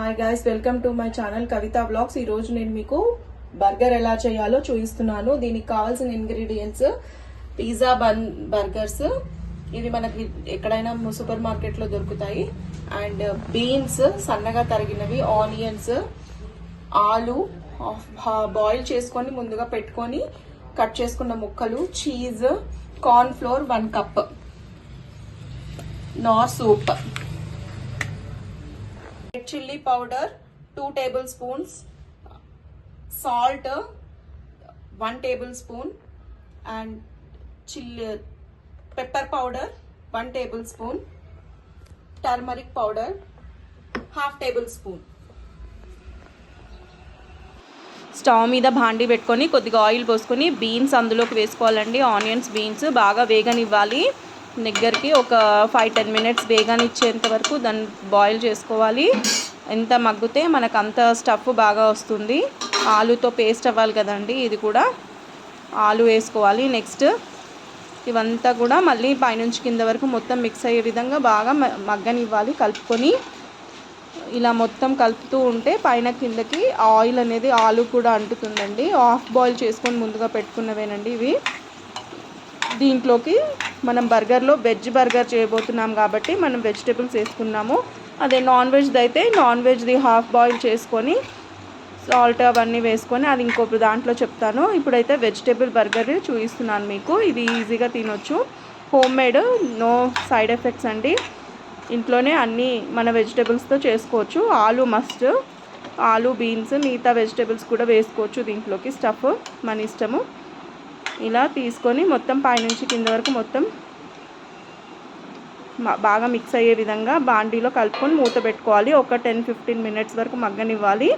Hi guys, welcome to my channel Kavitha blogs. ఈ రోజు నేను మీకు బర్గర్ ఎలా చేయాలో చూపిస్తున్నాను. దీనికి కావాల్సిన ఇంగ్రీడియంట్స్ పిజ్జా బర్గర్స్. ఇవి మనకి ఎక్కడైనా సూపర్ మార్కెట్ లో దొరుకుతాయి. అండ్ బీన్స్ సన్నగా తరిగినవి, ఆనియన్స్, ఆలు బాయిల్ చేసుకొని ముందుగా పెట్టుకొని కట్ చేసుకున్న ముక్కలు, cheese, corn flour 1 cup, Nar soup, red chilli powder 2 tablespoons, salt 1 tablespoon, and chili pepper powder 1 tablespoon, turmeric powder 1/2 tablespoon. Stove మీద భాండి పెట్టుకొని కొద్దిగా ఆయిల్ పోసుకొని బీన్స్ అందులోకి వేసుకోవాలండి. ఆనియన్స్, బీన్స్ బాగా వేగనివ్వాలి. దగ్గరికి ఒక 5-10 మినిట్స్ వేగనిచ్చేంత వరకు దాన్ని బాయిల్ చేసుకోవాలి. ఎంత మగ్గితే మనకు అంత స్టఫ్ బాగా వస్తుంది. ఆలుతో పేస్ట్ అవ్వాలి కదండి, ఇది కూడా ఆలు వేసుకోవాలి. నెక్స్ట్ ఇవంతా కూడా మళ్ళీ పైనుంచి కింద వరకు మొత్తం మిక్స్ అయ్యే విధంగా బాగా మగ్గనివ్వాలి. కలుపుకొని ఇలా మొత్తం కలుపుతూ ఉంటే పైన కిందకి ఆయిల్ అనేది ఆలు కూడా అంటుతుందండి. హాఫ్ బాయిల్ చేసుకొని ముందుగా పెట్టుకున్నవేనండి ఇవి. దీంట్లోకి మనం బర్గర్లో వెజ్ బర్గర్ చేయబోతున్నాం కాబట్టి మనం వెజిటేబుల్స్ వేసుకున్నాము. అదే నాన్ వెజ్ది అయితే నాన్ వెజ్ది హాఫ్ బాయిల్ చేసుకొని సాల్ట్ అవన్నీ వేసుకొని అది ఇంకొక దాంట్లో చెప్తాను. ఇప్పుడైతే వెజిటేబుల్ బర్గర్ చూపిస్తున్నాను మీకు. ఇది ఈజీగా తినొచ్చు, home made, no side effects అండి. ఇంట్లోనే అన్నీ మన వెజిటేబుల్స్తో చేసుకోవచ్చు. ఆలు మస్ట్, ఆలు, బీన్స్, మిగతా వెజిటేబుల్స్ కూడా వేసుకోవచ్చు దీంట్లోకి. స్టఫ్ మన ఇష్టము. ఇలా తీసుకొని మొత్తం పైనుంచి కింద వరకు మొత్తం బాగా మిక్స్ అయ్యే విధంగా బాండీలో కలుపుకొని మూత పెట్టుకోవాలి. ఒక 10-15 మినిట్స్ వరకు మగ్గనివ్వాలి.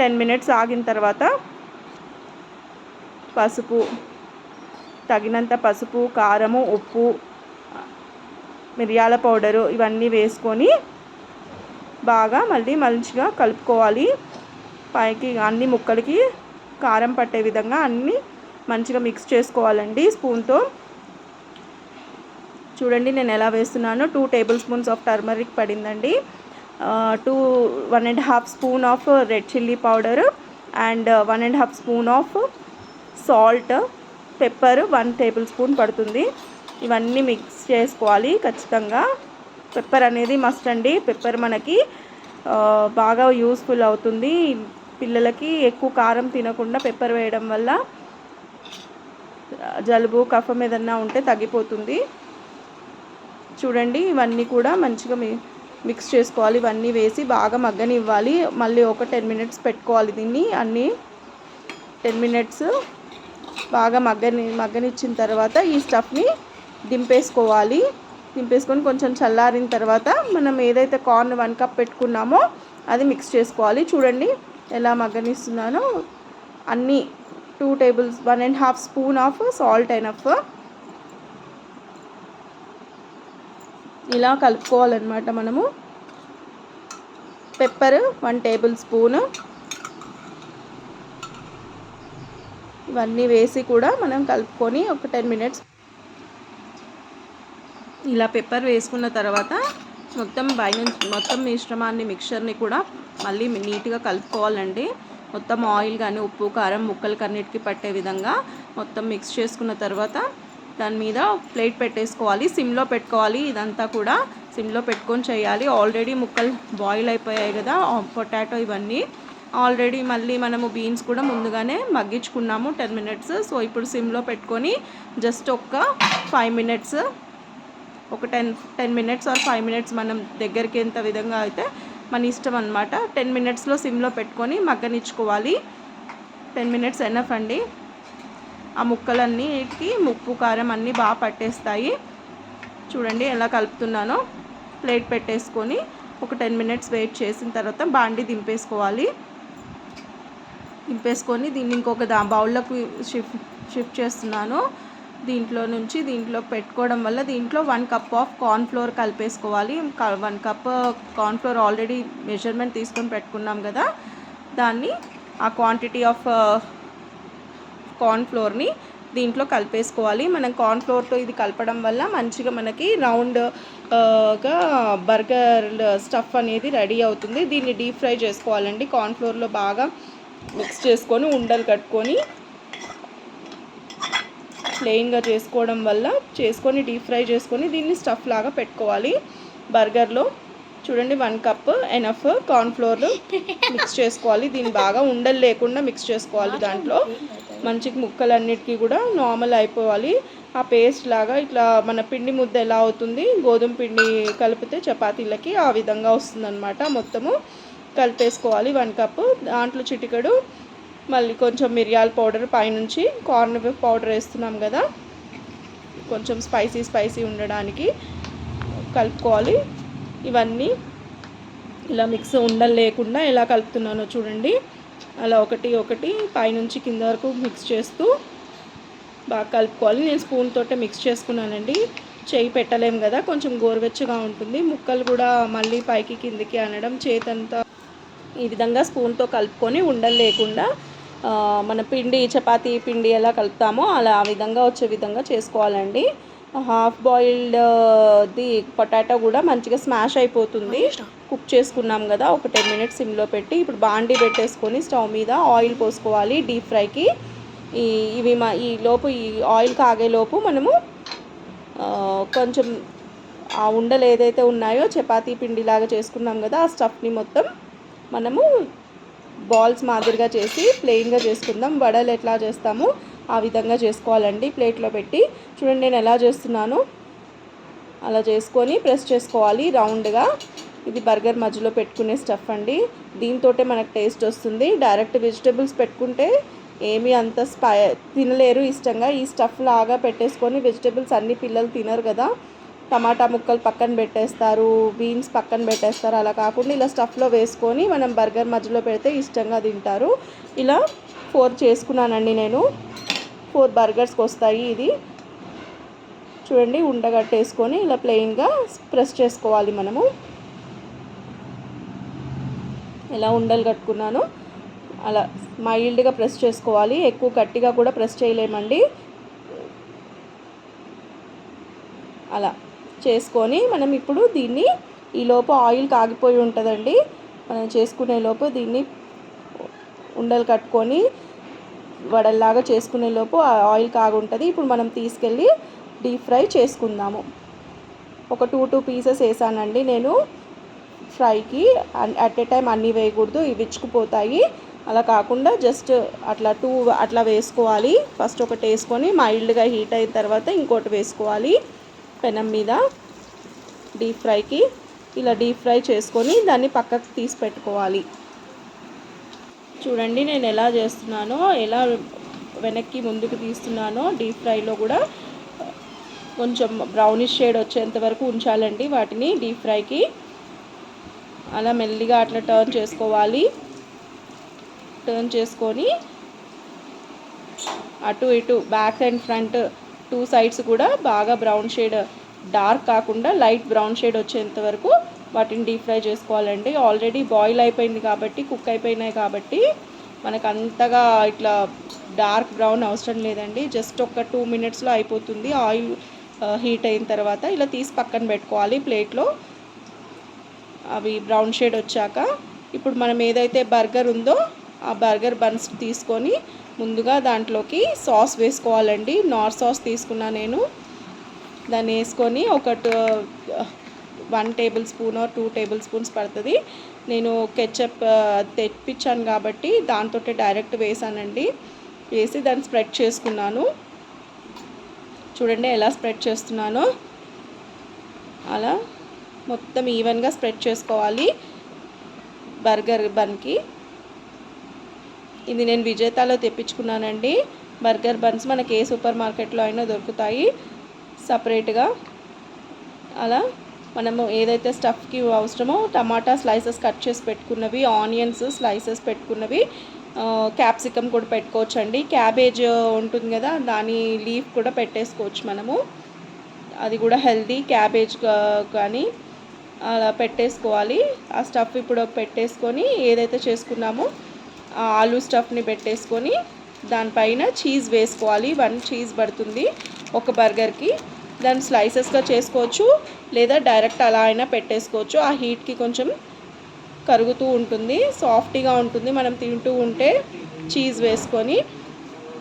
10 మినిట్స్ ఆగిన తర్వాత పసుపు, తగినంత పసుపు, కారము, ఉప్పు, మిరియాల పౌడరు ఇవన్నీ వేసుకొని బాగా మళ్ళీ మంచిగా కలుపుకోవాలి. పైకి అన్ని ముక్కలకి కారం పట్టే విధంగా అన్నీ మంచిగా మిక్స్ చేసుకోవాలండి స్పూన్తో. చూడండి నేను ఎలా వేస్తున్నాను. 2 tablespoons ఆఫ్ టర్మరిక్ పడిందండి, 1.5 spoon of red chilli powder, and 1.5 spoon of salt, pepper 1 tablespoon పడుతుంది. ఇవన్నీ మిక్స్ చేసుకోవాలి ఖచ్చితంగా. పెప్పర్ అనేది మస్ట్ అండి. పెప్పర్ మనకి బాగా యూస్ఫుల్ అవుతుంది. పిల్లలకి ఎక్కువ కారం తినకుండా పెప్పర్ వేయడం వల్ల జలుబు, కఫం ఏదన్నా ఉంటే తగ్గిపోతుంది. చూడండి ఇవన్నీ కూడా మంచిగా మిక్స్ చేసుకోవాలి. ఇవన్నీ వేసి బాగా మగ్గనివ్వాలి. మళ్ళీ ఒక 10 మినిట్స్ పెట్టుకోవాలి దీన్ని. అన్నీ 10 మినిట్స్ బాగా మగ్గనిచ్చిన తర్వాత ఈ స్టఫ్ని దింపేసుకోవాలి. దింపేసుకొని కొంచెం చల్లారిన తర్వాత మనం ఏదైతే కార్న్ 1 కప్ పెట్టుకున్నామో అది మిక్స్ చేసుకోవాలి. చూడండి ఎలా మగ్గనిస్తున్నానో. అన్నీ 1.5 spoon ఆఫ్ సాల్ట్ ఎనఫ్. ఇలా కలుపుకోవాలన్నమాట మనము. Pepper 1 tablespoon. ఇవన్నీ వేసి కూడా మనం కలుపుకొని ఒక 10 మినిట్స్. ఇలా పెప్పర్ వేసుకున్న తర్వాత మొత్తం మిశ్రమాన్ని, మిక్చర్ని కూడా మళ్ళీ నీట్గా కలుపుకోవాలండి. మొత్తం ఆయిల్ కానీ ఉప్పు, కారం ముక్కలకి అన్నిటికీ పట్టే విధంగా మొత్తం మిక్స్ చేసుకున్న తర్వాత దాని మీద ప్లేట్ పెట్టేసుకోవాలి. సిమ్లో పెట్టుకోవాలి. ఇదంతా కూడా సిమ్లో పెట్టుకొని చేయాలి. ఆల్రెడీ ముక్కలు బాయిల్ అయిపోయాయి కదా, పొటాటో ఇవన్నీ. ఆల్రెడీ మళ్ళీ మనము బీన్స్ కూడా ముందుగానే మగ్గించుకున్నాము 10 మినిట్స్. సో ఇప్పుడు సిమ్లో పెట్టుకొని జస్ట్ ఒక 5 మినిట్స్, ఒక 10 మినిట్స్ ఆర్ 5 మినిట్స్ మనం దగ్గరికి ఎంత విధంగా అయితే మన ఇష్టం అన్నమాట. 10 మినిట్స్లో సిమ్లో పెట్టుకొని మగ్గనిచ్చుకోవాలి. 10 మినిట్స్ ఎనఫ్ అండి. ఆ ముక్కలన్నిటికి ఉప్పు, కారం అన్నీ బాగా పట్టేస్తాయి. చూడండి ఎలా కలుపుతున్నానో. ప్లేట్ పెట్టేసుకొని ఒక 10 మినిట్స్ వెయిట్ చేసిన తర్వాత బాండి దింపేసుకోవాలి. దింపేసుకొని దీన్ని ఇంకొక బౌల్లోకి షిఫ్ట్ చేస్తున్నాను. దీంట్లో నుంచి దీంట్లో పెట్టుకోవడం వల్ల దీంట్లో 1 కప్ ఆఫ్ కార్న్ ఫ్లోర్ కలిపేసుకోవాలి. 1 cup corn flour already measurement తీసుకొని పెట్టుకున్నాం కదా, దాన్ని ఆ క్వాంటిటీ ఆఫ్ కార్న్ ఫ్లోర్ని దీంట్లో కలిపేసుకోవాలి. మనం కార్న్‌ఫ్లోర్‌తో ఇది కలపడం వల్ల మంచిగా మనకి గా బర్గర్ స్టఫ్ అనేది రెడీ అవుతుంది. దీన్ని డీప్ ఫ్రై చేసుకోవాలండి. కార్న్‌ఫ్లోర్‌లో బాగా మిక్స్ చేసుకొని ఉండలు కట్టుకొని ప్లెయిన్గా చేసుకోవడం వల్ల డీప్ ఫ్రై చేసుకొని దీన్ని స్టఫ్ లాగా పెట్టుకోవాలి బర్గర్లో. చూడండి 1 కప్ ఎనఫ్ కార్న్‌ఫ్లోర్ మిక్స్ చేసుకోవాలి. దీన్ని బాగా ఉండలు లేకుండా మిక్స్ చేసుకోవాలి. దాంట్లో మంచిగా ముక్కలన్నిటికీ కూడా నార్మల్ అయిపోవాలి. ఆ పేస్ట్ లాగా ఇట్లా మన పిండి ముద్ద ఎలా అవుతుంది, గోధుమ పిండి కలిపితే చపాతీలకి ఆ విధంగా వస్తుందన్నమాట. మొత్తము కలిపేసుకోవాలి 1 కప్పు. దాంట్లో చిటికెడు మళ్ళీ కొంచెం మిరియాల పౌడర్ పైనుంచి, కార్న్ పౌడర్ వేస్తున్నాం కదా, కొంచెం స్పైసీ ఉండడానికి కలుపుకోవాలి. ఇవన్నీ ఇలా మిక్స్ ఉండలు లేకుండా ఎలా కలుపుతున్నానో చూడండి. అలా ఒకటి పైనుంచి కింద వరకు మిక్స్ చేస్తూ బాగా కలుపుకోవాలి. నేను స్పూన్ తోటే మిక్స్ చేసుకున్నానండి, చేయి పెట్టలేము కదా, కొంచెం గోరువెచ్చగా ఉంటుంది. ముక్కలు కూడా మళ్ళీ పైకి కిందికి అనడం చేతంతా ఈ విధంగా స్పూన్తో కలుపుకొని ఉండలు లేకుండా మన చపాతీ పిండి ఎలా కలుపుతామో అలా ఆ విధంగా వచ్చే విధంగా చేసుకోవాలండి. హాఫ్ బాయిల్డ్ది పొటాటో కూడా మంచిగా స్మాష్ అయిపోతుంది. కుక్ చేసుకున్నాం కదా, ఒక 10 మినిట్స్ సిమ్లో పెట్టి ఇప్పుడు బాండీ పెట్టేసుకొని స్టవ్ మీద ఆయిల్ పోసుకోవాలి డీప్ ఫ్రైకి. ఈ ఆయిల్ కాగేలోపు మనము కొంచెం ఆ ఉండలు ఏదైతే ఉన్నాయో చపాతీ పిండిలాగా చేసుకున్నాం కదా, ఆ స్టఫ్ని మొత్తం మనము బాల్స్ మాదిరిగా చేసి ప్లెయిన్గా చేసుకుందాం. వడలు ఎట్లా చేస్తామో ఆ విధంగా చేసుకోవాలండి. ప్లేట్లో పెట్టి చూడండి నేను ఎలా చేస్తున్నాను అలా చేసుకొని ప్రెస్ చేసుకోవాలి రౌండ్గా. ఇది బర్గర్ మధ్యలో పెట్టుకునే స్టఫ్ అండి. దీంతో మనకు టేస్ట్ వస్తుంది. డైరెక్ట్ వెజిటేబుల్స్ పెట్టుకుంటే ఏమీ అంత తినలేరు ఇష్టంగా. ఈ స్టఫ్ లాగా పెట్టేసుకొని వెజిటేబుల్స్ అన్ని పిల్లలు తినరు కదా, టమాటా ముక్కలు పక్కన పెట్టేస్తారు, బీన్స్ పక్కన పెట్టేస్తారు. అలా కాకుండా ఇలా స్టఫ్లో వేసుకొని మనం బర్గర్ మధ్యలో పెడితే ఇష్టంగా తింటారు. ఇలా 4 చేసుకున్నానండి నేను. 4 బర్గర్స్కి వస్తాయి. ఇది చూడండి ఉండగట్టేసుకొని ఇలా ప్లెయిన్గా ప్రెస్ చేసుకోవాలి. మనము ఎలా ఉండలు కట్టుకున్నానో అలా మైల్డ్గా ప్రెస్ చేసుకోవాలి. ఎక్కువ గట్టిగా కూడా ప్రెస్ చేయలేమండి. అలా చేసుకొని మనం ఇప్పుడు దీన్ని ఈలోపు ఆయిల్ కాగిపోయి ఉంటుందండి. మనం చేసుకునే లోపు దీన్ని ఉండలు కట్టుకొని వడల్లాగా చేసుకునే లోపు ఆయిల్ కాగి ఉంటుంది. ఇప్పుడు మనం తీసుకెళ్ళి డీప్ ఫ్రై చేసుకుందాము. ఒక 2 పీసెస్ వేసానండి నేను ఫ్రైకి. అట్ ఏ టైం అన్నీ వేయకూడదు, ఇవి ఇచ్చుకుపోతాయి. అలా కాకుండా జస్ట్ అట్లా వేసుకోవాలి. ఫస్ట్ ఒకటి వేసుకొని మైల్డ్గా హీట్ అయిన తర్వాత ఇంకోటి వేసుకోవాలి పెనం మీద డీప్ ఫ్రైకి. ఇలా డీప్ ఫ్రై చేసుకొని దాన్ని పక్కకు తీసి పెట్టుకోవాలి. చూడండి నేను ఎలా చేస్తున్నానో, ఎలా వెనక్కి ముందుకు తీస్తున్నానో. డీప్ ఫ్రైలో కూడా కొంచెం బ్రౌనిష్ షేడ్ వచ్చేంత వరకు ఉంచాలండి వాటిని డీప్ ఫ్రైకి. అలా మెల్లిగా అట్లా టర్న్ చేసుకోవాలి. టర్న్ చేసుకొని అటు ఇటు బ్యాక్ అండ్ ఫ్రంట్ 2 సైడ్స్ కూడా బాగా బ్రౌన్ షేడ్, డార్క్ కాకుండా లైట్ బ్రౌన్ షేడ్ వచ్చేంత వరకు వాటిని డీప్ ఫ్రై చేసుకోవాలండి. ఆల్రెడీ బాయిల్ అయిపోయింది కాబట్టి, కుక్ అయిపోయినాయి కాబట్టి మనకు అంతగా ఇట్లా డార్క్ బ్రౌన్ అవసరం లేదండి. జస్ట్ ఒక 2 మినిట్స్లో అయిపోతుంది. ఆయిల్ హీట్ అయిన తర్వాత ఇలా తీసి పక్కన పెట్టుకోవాలి ప్లేట్లో. అవి బ్రౌన్ షేడ్ వచ్చాక ఇప్పుడు మనం ఏదైతే బర్గర్ ఉందో ఆ బర్గర్ బన్స్ తీసుకొని ముందుగా దాంట్లోకి సాస్ వేసుకోవాలండి. నార్ సాస్ తీసుకున్నా నేను. దాన్ని వేసుకొని 1 టేబుల్ స్పూన్ 2 టేబుల్ స్పూన్స్ పడుతుంది. నేను కెచప్ తెప్పించాను కాబట్టి దాంతో డైరెక్ట్ వేసానండి. వేసి దాన్ని స్ప్రెడ్ చేసుకున్నాను. చూడండి ఎలా స్ప్రెడ్ చేస్తున్నానో. అలా మొత్తం ఈవెన్గా స్ప్రెడ్ చేసుకోవాలి బర్గర్ బన్కి. ఇది నేను విజేతాలో తెప్పించుకున్నానండి. బర్గర్ బన్స్ మనకి ఏ సూపర్ మార్కెట్లో అయినా దొరుకుతాయి సపరేట్గా. అలా మనము ఏదైతే స్టఫ్కి అవసరమో టమాటా స్లైసెస్ కట్ చేసి పెట్టుకున్నవి, ఆనియన్స్ స్లైసెస్ పెట్టుకున్నవి, క్యాప్సికమ్ కూడా పెట్టుకోవచ్చండి. క్యాబేజ్ ఉంటుంది కదా, దాని లీఫ్ కూడా పెట్టేసుకోవచ్చు మనము. అది కూడా హెల్దీ. క్యాబేజ్ కానీ అలా పెట్టేసుకోవాలి. ఆ స్టఫ్ ఇప్పుడు పెట్టేసుకొని ఏదైతే చేసుకున్నామో ఆ ఆలూ స్టఫ్ని పెట్టేసుకొని దానిపైన చీజ్ వేసుకోవాలి. 1 చీజ్ పడుతుంది ఒక బర్గర్కి. దాన్ని స్లైసెస్గా చేసుకోవచ్చు లేదా డైరెక్ట్ అలా అయినా పెట్టేసుకోవచ్చు. ఆ హీట్కి కొంచెం కరుగుతూ ఉంటుంది, సాఫ్టీగా ఉంటుంది మనం తింటూ ఉంటే. చీజ్ వేసుకొని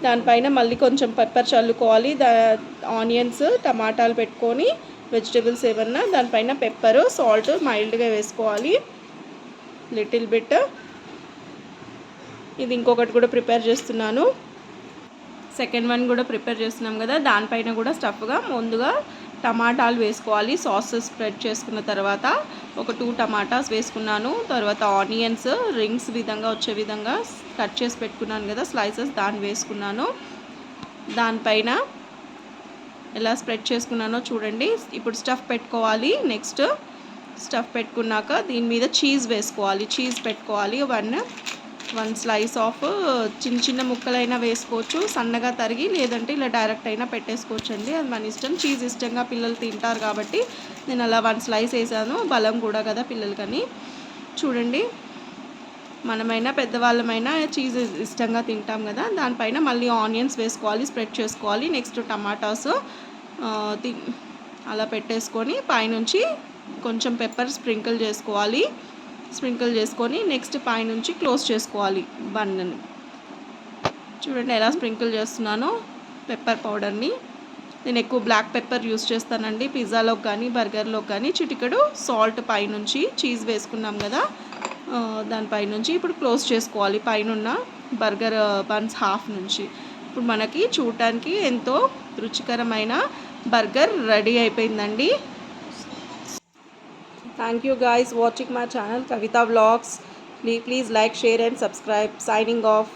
దానిపైన మళ్ళీ కొంచెం పెప్పర్ చల్లుకోవాలి. ఆనియన్స్, టమాటాలు పెట్టుకొని వెజిటేబుల్స్ ఏమన్నా దానిపైన పెప్పరు, సాల్ట్ మైల్డ్గా వేసుకోవాలి లిటిల్ బిట్. ఇది ఇంకొకటి కూడా ప్రిపేర్ చేస్తున్నాను. సెకండ్ వన్ కూడా ప్రిపేర్ చేస్తున్నాం కదా, దానిపైన కూడా స్టఫ్గా ముందుగా టమాటాలు వేసుకోవాలి. సాస్ స్ప్రెడ్ చేసుకున్న తర్వాత ఒక 2 టమాటాస్ వేసుకున్నాను. తర్వాత ఆనియన్స్ రింగ్స్ విధంగా వచ్చే విధంగా కట్ చేసి పెట్టుకున్నాను కదా స్లైసెస్, దాన్ని వేసుకున్నాను. దానిపైన ఎలా స్ప్రెడ్ చేసుకున్నానో చూడండి. ఇప్పుడు స్టఫ్ పెట్టుకోవాలి. నెక్స్ట్ స్టఫ్ పెట్టుకున్నాక దీని మీద చీజ్ వేసుకోవాలి. చీజ్ పెట్టుకోవాలి. వన్ స్లైస్ ఆఫ్ చిన్న చిన్న ముక్కలైనా వేసుకోవచ్చు, సన్నగా తరిగి, లేదంటే ఇలా డైరెక్ట్ అయినా పెట్టేసుకోవచ్చు అండి, అది మన ఇష్టం. చీజ్ ఇష్టంగా పిల్లలు తింటారు కాబట్టి నేను అలా 1 స్లైస్ వేసాను. బలం కూడా కదా పిల్లలకని. చూడండి, మనమైనా పెద్దవాళ్ళమైనా చీజ్ ఇష్టంగా తింటాం కదా. దానిపైన మళ్ళీ ఆనియన్స్ వేసుకోవాలి, స్ప్రెడ్ చేసుకోవాలి. నెక్స్ట్ టమాటాస్ అలా పెట్టేసుకొని పైనుంచి కొంచెం పెప్పర్ స్ప్రింకిల్ చేసుకొని నెక్స్ట్ పైనుంచి క్లోజ్ చేసుకోవాలి బన్నని. చూడండి ఎలా స్ప్రింకిల్ చేస్తున్నానో పెప్పర్ పౌడర్ని. నేను ఎక్కువ బ్లాక్ పెప్పర్ యూస్ చేస్తానండి పిజ్జాలోకి కానీ బర్గర్లోకి కానీ. చిటికెడు సాల్ట్ పైనుంచి, చీజ్ వేసుకున్నాం కదా దానిపైనుంచి ఇప్పుడు క్లోజ్ చేసుకోవాలి పైనున్న బర్గర్ బన్స్ హాఫ్ నుంచి. ఇప్పుడు మనకి చూడటానికి ఎంతో రుచికరమైన బర్గర్ రెడీ అయిపోయిందండి. Thank you guys watching my channel Kavita Vlogs. Please like, share and subscribe. Signing off.